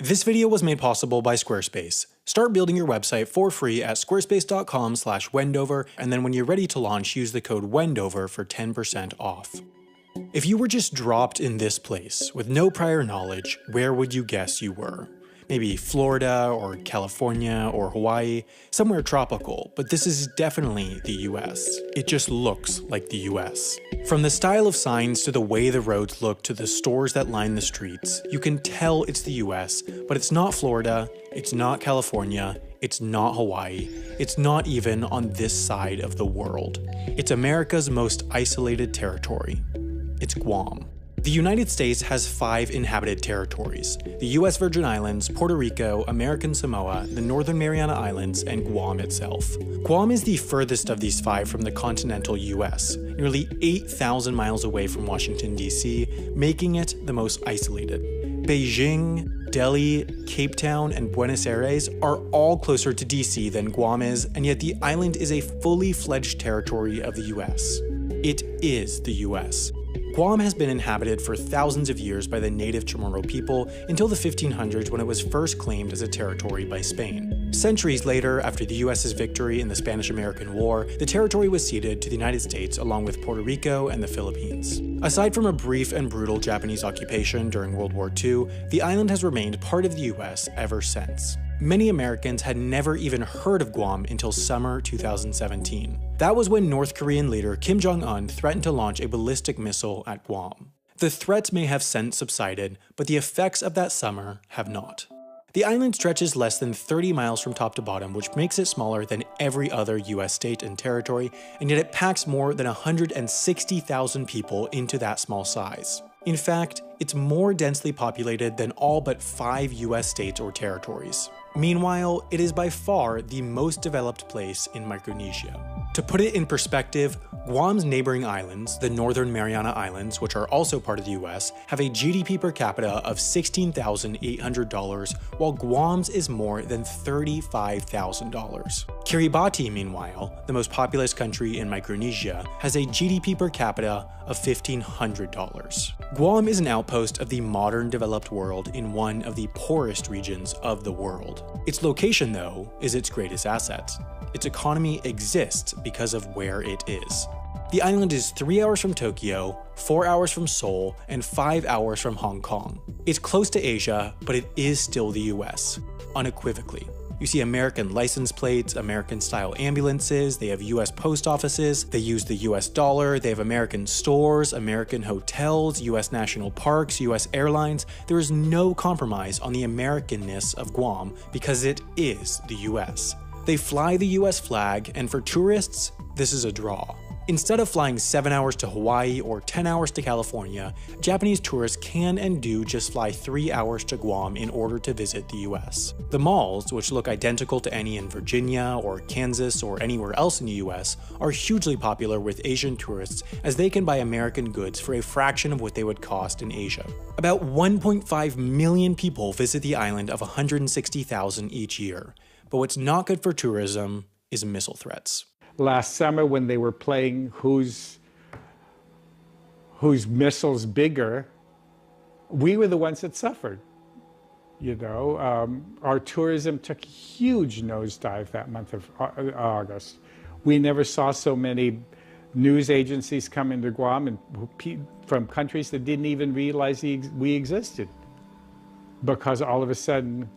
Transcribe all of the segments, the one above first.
This video was made possible by Squarespace. Start building your website for free at squarespace.com/Wendover, and then when you're ready to launch, use the code Wendover for 10% off. If you were just dropped in this place with no prior knowledge, where would you guess you were? Maybe Florida or California or Hawaii, somewhere tropical, but this is definitely the US. It just looks like the US. From the style of signs to the way the roads look to the stores that line the streets, you can tell it's the US, but it's not Florida, it's not California, it's not Hawaii, it's not even on this side of the world. It's America's most isolated territory. It's Guam. The United States has 5 inhabited territories: the US Virgin Islands, Puerto Rico, American Samoa, the Northern Mariana Islands, and Guam itself. Guam is the furthest of these 5 from the continental US, nearly 8,000 miles away from Washington, D.C., making it the most isolated. Beijing, Delhi, Cape Town, and Buenos Aires are all closer to DC than Guam is, and yet the island is a fully fledged territory of the US. It is the US. Guam has been inhabited for thousands of years by the native Chamorro people until the 1500s when it was first claimed as a territory by Spain. Centuries later, after the US's victory in the Spanish-American War, the territory was ceded to the United States along with Puerto Rico and the Philippines. Aside from a brief and brutal Japanese occupation during World War II, the island has remained part of the US ever since. Many Americans had never even heard of Guam until summer 2017. That was when North Korean leader Kim Jong-un threatened to launch a ballistic missile at Guam. The threats may have since subsided, but the effects of that summer have not. The island stretches less than 30 miles from top to bottom, which makes it smaller than every other US state and territory, and yet it packs more than 160,000 people into that small size. In fact, it's more densely populated than all but 5 US states or territories. Meanwhile, it is by far the most developed place in Micronesia. To put it in perspective, Guam's neighboring islands, the Northern Mariana Islands, which are also part of the US, have a GDP per capita of $16,800, while Guam's is more than $35,000. Kiribati, meanwhile, the most populous country in Micronesia, has a GDP per capita of $1,500. Guam is an outpost of the modern developed world in one of the poorest regions of the world. Its location, though, is its greatest asset. Its economy exists because of where it is. The island is 3 hours from Tokyo, 4 hours from Seoul, and 5 hours from Hong Kong. It's close to Asia, but it is still the US, unequivocally. You see American license plates, American-style ambulances, they have US post offices, they use the US dollar, they have American stores, American hotels, US national parks, US airlines. There is no compromise on the Americanness of Guam because it is the US. They fly the US flag, and for tourists, this is a draw. Instead of flying 7 hours to Hawaii or 10 hours to California, Japanese tourists can and do just fly 3 hours to Guam in order to visit the US. The malls, which look identical to any in Virginia or Kansas or anywhere else in the US, are hugely popular with Asian tourists as they can buy American goods for a fraction of what they would cost in Asia. About 1.5 million people visit the island of 160,000 each year, but what's not good for tourism is missile threats. Last summer when they were playing whose missile's bigger, we were the ones that suffered. You know, our tourism took a huge nosedive that month of August. We never saw so many news agencies come into Guam and from countries that didn't even realize we existed, because all of a sudden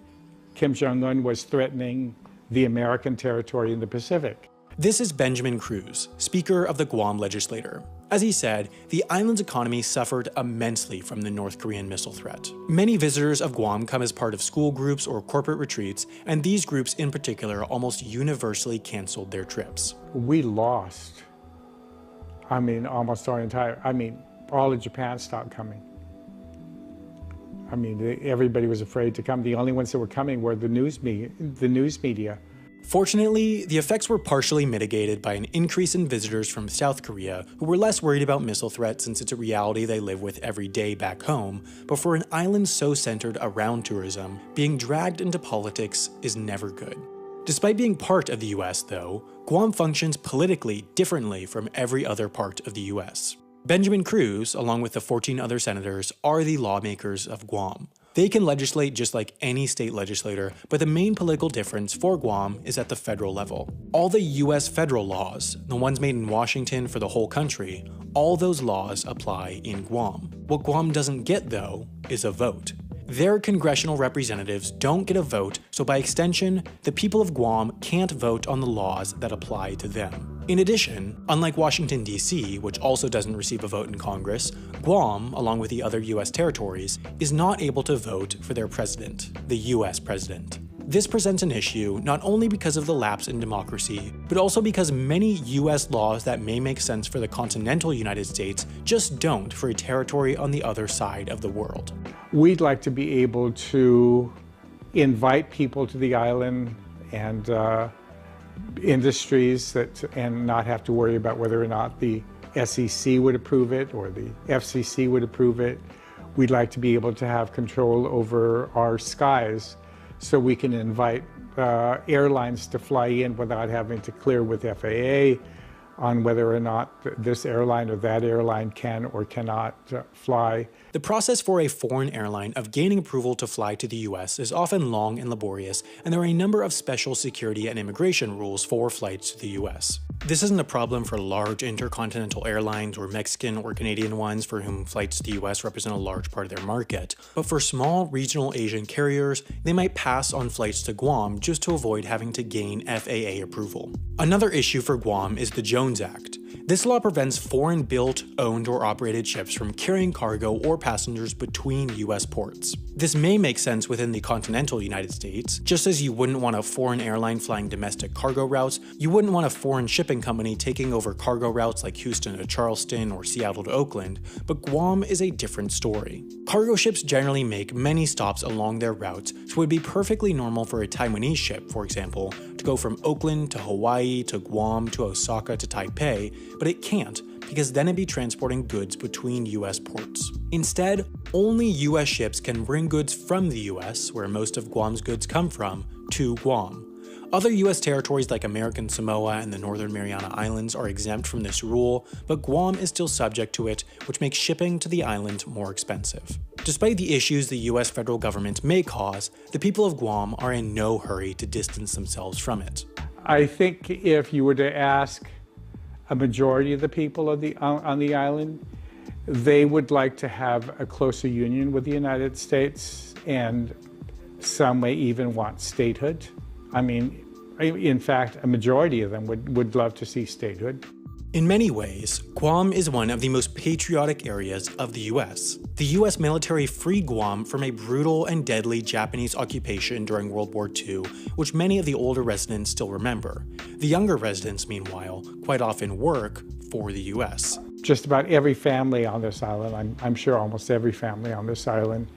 Kim Jong-un was threatening the American territory in the Pacific. This is Benjamin Cruz, Speaker of the Guam Legislature. As he said, the island's economy suffered immensely from the North Korean missile threat. Many visitors of Guam come as part of school groups or corporate retreats, and these groups in particular almost universally canceled their trips. We lost, almost our entire, all of Japan stopped coming. Everybody was afraid to come. The only ones that were coming were the news media. Fortunately, the effects were partially mitigated by an increase in visitors from South Korea who were less worried about missile threats since it's a reality they live with every day back home, but for an island so centered around tourism, being dragged into politics is never good. Despite being part of the US, though, Guam functions politically differently from every other part of the US. Benjamin Cruz, along with the 14 other senators, are the lawmakers of Guam. They can legislate just like any state legislator, but the main political difference for Guam is at the federal level. All the US federal laws, the ones made in Washington for the whole country, all those laws apply in Guam. What Guam doesn't get, though, is a vote. Their congressional representatives don't get a vote, so by extension, the people of Guam can't vote on the laws that apply to them. In addition, unlike Washington, D.C., which also doesn't receive a vote in Congress, Guam, along with the other US territories, is not able to vote for their president, the US president. This presents an issue not only because of the lapse in democracy, but also because many US laws that may make sense for the continental United States just don't for a territory on the other side of the world. We'd like to be able to invite people to the island and industries and not have to worry about whether or not the SEC would approve it or the FCC would approve it. We'd like to be able to have control over our skies so we can invite airlines to fly in without having to clear with FAA on whether or not this airline or that airline can or cannot fly. The process for a foreign airline of gaining approval to fly to the US is often long and laborious, and there are a number of special security and immigration rules for flights to the US. This isn't a problem for large intercontinental airlines or Mexican or Canadian ones for whom flights to the US represent a large part of their market, but for small regional Asian carriers, they might pass on flights to Guam just to avoid having to gain FAA approval. Another issue for Guam is the Jones Act. This law prevents foreign-built, owned, or operated ships from carrying cargo or passengers between US ports. This may make sense within the continental United States. Just as you wouldn't want a foreign airline flying domestic cargo routes, you wouldn't want a foreign shipping company taking over cargo routes like Houston to Charleston or Seattle to Oakland, but Guam is a different story. Cargo ships generally make many stops along their routes, so it would be perfectly normal for a Taiwanese ship, for example, to go from Oakland to Hawaii to Guam to Osaka to Taipei, but it can't because then it'd be transporting goods between US ports. Instead, only US ships can bring goods from the US, where most of Guam's goods come from, to Guam. Other US territories like American Samoa and the Northern Mariana Islands are exempt from this rule, but Guam is still subject to it, which makes shipping to the island more expensive. Despite the issues the US federal government may cause, the people of Guam are in no hurry to distance themselves from it. I think if you were to ask a majority of the people on the island, they would like to have a closer union with the United States, and some may even want statehood. I mean, in fact, a majority of them would love to see statehood. In many ways, Guam is one of the most patriotic areas of the US. The US military freed Guam from a brutal and deadly Japanese occupation during World War II, which many of the older residents still remember. The younger residents, meanwhile, quite often work for the US. Just about every family on this island, I'm sure almost every family on this island,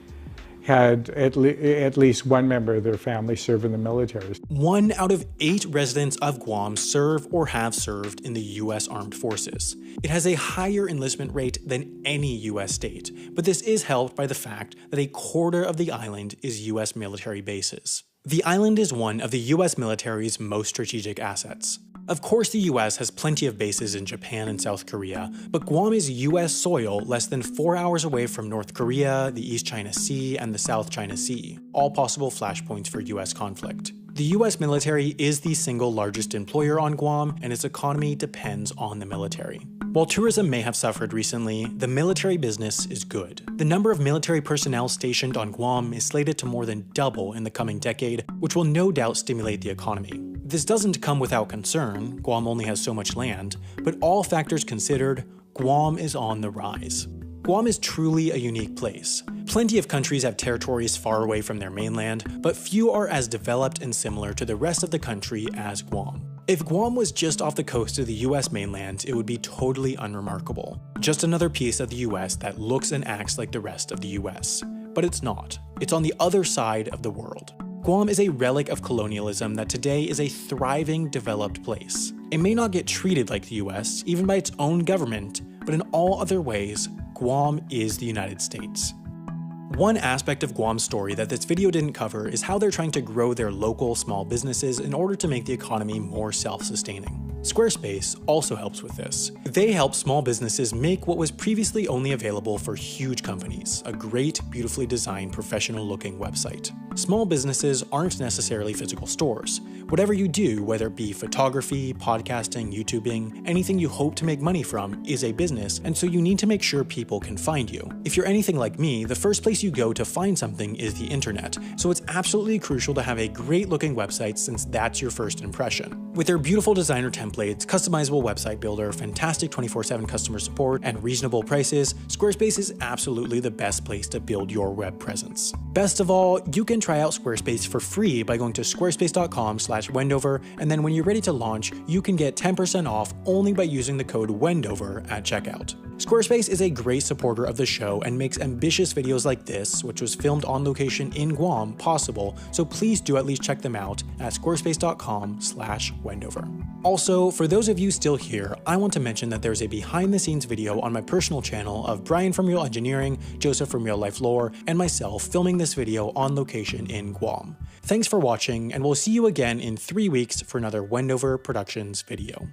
had at least one member of their family serve in the military. 1 out of 8 residents of Guam serve or have served in the US Armed Forces. It has a higher enlistment rate than any US state, but this is helped by the fact that a quarter of the island is US military bases. The island is one of the US military's most strategic assets. Of course, the US has plenty of bases in Japan and South Korea, but Guam is US soil less than 4 hours away from North Korea, the East China Sea, and the South China Sea, all possible flashpoints for US conflict. The US military is the single largest employer on Guam, and its economy depends on the military. While tourism may have suffered recently, the military business is good. The number of military personnel stationed on Guam is slated to more than double in the coming decade, which will no doubt stimulate the economy. This doesn't come without concern. Guam only has so much land, but all factors considered, Guam is on the rise. Guam is truly a unique place. Plenty of countries have territories far away from their mainland, but few are as developed and similar to the rest of the country as Guam. If Guam was just off the coast of the US mainland, it would be totally unremarkable. Just another piece of the US that looks and acts like the rest of the US. But it's not. It's on the other side of the world. Guam is a relic of colonialism that today is a thriving, developed place. It may not get treated like the US, even by its own government, but in all other ways, Guam is the United States. One aspect of Guam's story that this video didn't cover is how they're trying to grow their local small businesses in order to make the economy more self-sustaining. Squarespace also helps with this. They help small businesses make what was previously only available for huge companies, a great, beautifully designed, professional-looking website. Small businesses aren't necessarily physical stores. Whatever you do, whether it be photography, podcasting, YouTubing, anything you hope to make money from is a business, and so you need to make sure people can find you. If you're anything like me, the first place you go to find something is the internet, so it's absolutely crucial to have a great-looking website since that's your first impression. With their beautiful designer templates, customizable website builder, fantastic 24/7 customer support, and reasonable prices, Squarespace is absolutely the best place to build your web presence. Best of all, you can try out Squarespace for free by going to squarespace.com/Wendover, and then when you're ready to launch, you can get 10% off only by using the code Wendover at checkout. Squarespace is a great supporter of the show and makes ambitious videos like this, which was filmed on location in Guam, possible, so please do at least check them out at squarespace.com/Wendover. Also, for those of you still here, I want to mention that there's a behind the scenes video on my personal channel of Brian from Real Engineering, Joseph from Real Life Lore, and myself filming this video on location in Guam. Thanks for watching, and we'll see you again in 3 weeks for another Wendover Productions video.